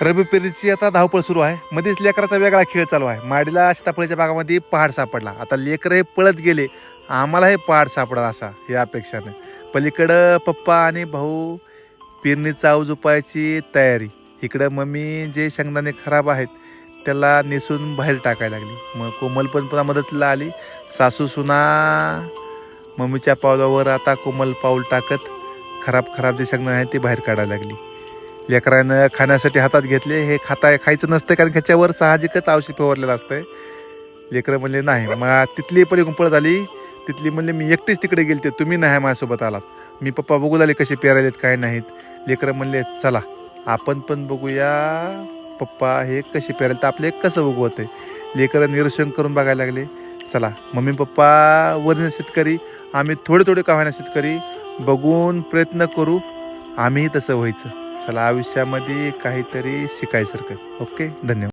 रब्बी पेरणीची आता धावपळ सुरू आहे. मध्येच लेकराचा वेगळा खेळ चालू आहे. माडीला सीताफळाच्या बागामध्ये पहाड सापडला. आता लेकरं हे पळत गेले, आम्हाला हे पहाड सापडा असा या अपेक्षाने. पलीकडं पप्पा आणि भाऊ पेरणीचा आऊज उपायाची तयारी. इकडं मम्मी जे शेंगदाणे खराब आहेत त्याला नेसून बाहेर टाकायला लागली. मग कोमल पण पुन्हा मदतीला आली. सासू सुना मम्मीच्या पावलावर आता कोमल पाऊल टाकत खराब जे शेंगदाणे आहेत ते बाहेर काढायला लागली. लेकरानं खाण्यासाठी हातात घेतले. हे खायचं नसतं कारण ह्याच्यावर साहजिकच औषध फवारलेलं असतंय. लेकरं म्हणले नाही. मग तिथली पण गुंपळ झाली. तिथली म्हणले मी एकटीच तिकडे गेलते, तुम्ही नाही माझ्यासोबत आलात. मी पप्पा बघू लागले कसे पेरायलेत काय नाहीत. लेकरं म्हणले चला आपण पण बघूया पप्पा हे कसे पेरायले तर आपले कसं बघू होते. लेकरं निरीक्षण करून बघायला लागले. चला मम्मी पप्पा वरील शेतकरी, आम्ही थोडे का होईना शेतकरी, बघून प्रयत्न करू आम्ही तसं व्हायचं. चला आयुष्यामध्ये काहीतरी शिकायसारखं. ओके, धन्यवाद.